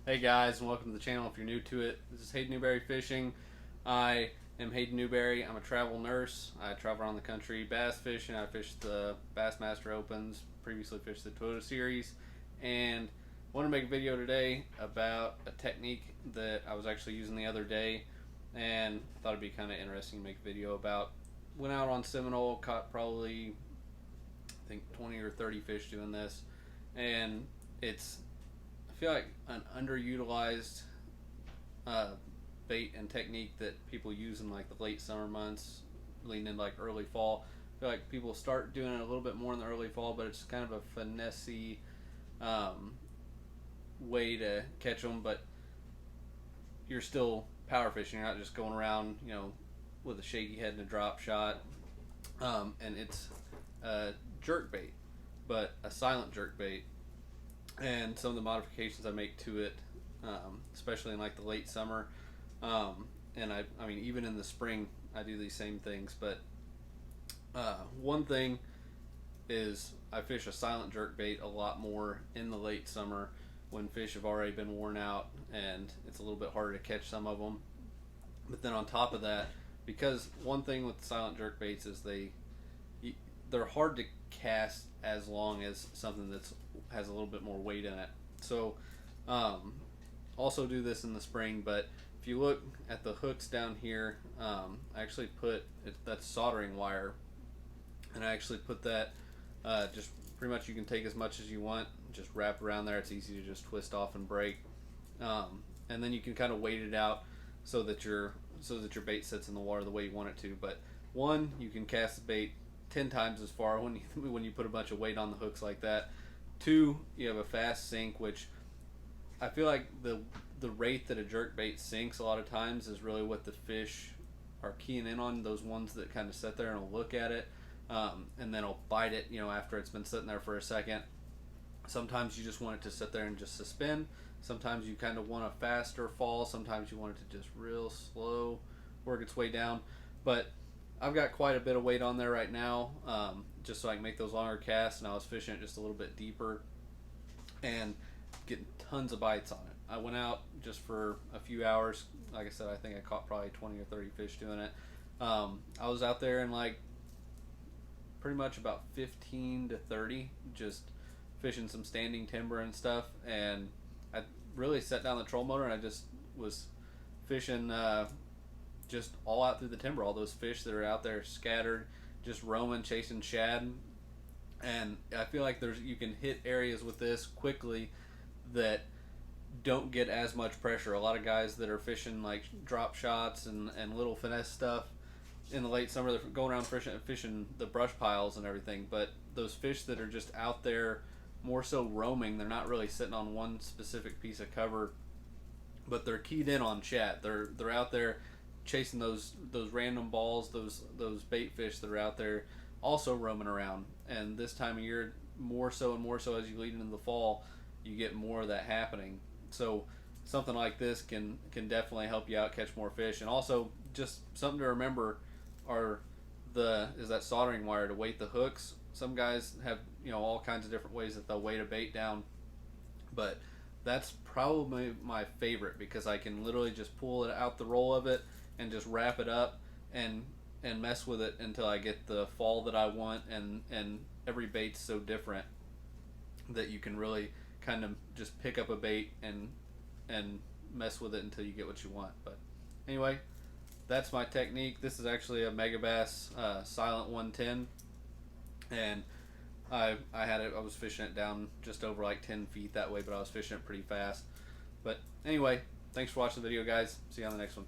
Hey guys, and welcome to the channel. If you're new to it, this is Hayden Newberry Fishing. I am Hayden Newberry. I'm a travel nurse. I travel around the country bass fishing. I fished the Bassmaster Opens, previously fished the Toyota Series, and I want to make a video today about a technique that I was actually using the other day, and I thought it'd be kind of interesting to make a video about. Went out on Seminole, caught probably I think 20 or 30 fish doing this, and I feel like an underutilized bait and technique that people use in like the late summer months, leading into like early fall. I feel like people start doing it a little bit more in the early fall, but it's kind of a finessey way to catch them. But you're still power fishing. You're not just going around, with a shaky head and a drop shot. And it's a jerkbait, but a silent jerkbait. And some of the modifications I make to it, especially in like the late summer, and I mean even in the spring I do these same things. But one thing is I fish a silent jerkbait a lot more in the late summer when fish have already been worn out and it's a little bit harder to catch some of them. But then on top of that, because one thing with silent jerkbaits is they're hard to cast as long as something that's has a little bit more weight in it. So also do this in the spring. But if you look at the hooks down here, I actually put that's soldering wire, and I actually put that just pretty much, you can take as much as you want, just wrap around there. It's easy to just twist off and break, and then you can kind of weight it out so that your bait sits in the water the way you want it to. But one, you can cast the bait 10 times as far when you put a bunch of weight on the hooks like that. Two, you have a fast sink, which I feel like the rate that a jerkbait sinks a lot of times is really what the fish are keying in on. Those ones that kind of sit there and will look at it, and then will bite it, after it's been sitting there for a second. Sometimes you just want it to sit there and just suspend. Sometimes you kind of want a faster fall. Sometimes you want it to just real slow work its way down. But I've got quite a bit of weight on there right now, just so I can make those longer casts, and I was fishing it just a little bit deeper and getting tons of bites on it. I went out just for a few hours. Like I said, I think I caught probably 20 or 30 fish doing it. I was out there in like pretty much about 15 to 30, just fishing some standing timber and stuff, and I really set down the troll motor and I just was fishing just all out through the timber, all those fish that are out there scattered, just roaming, chasing shad. And I feel like you can hit areas with this quickly that don't get as much pressure. A lot of guys that are fishing like drop shots and little finesse stuff in the late summer, they're going around fishing the brush piles and everything. But those fish that are just out there more so roaming, they're not really sitting on one specific piece of cover, but they're keyed in on chat. They're out there chasing those random balls, those bait fish that are out there also roaming around. And this time of year, more so and more so as you lead into the fall, you get more of that happening. So something like this can definitely help you out catch more fish. And also just something to remember is that soldering wire to weight the hooks. Some guys have all kinds of different ways that they'll weight a bait down, but that's probably my favorite because I can literally just pull it out the roll of it and just wrap it up and mess with it until I get the fall that I want. And every bait's so different that you can really kind of just pick up a bait and mess with it until you get what you want. But anyway, that's my technique. This is actually a Megabass Silent 110, and I was fishing it down just over like 10 feet that way, but I was fishing it pretty fast. But anyway, thanks for watching the video, guys. See you on the next one.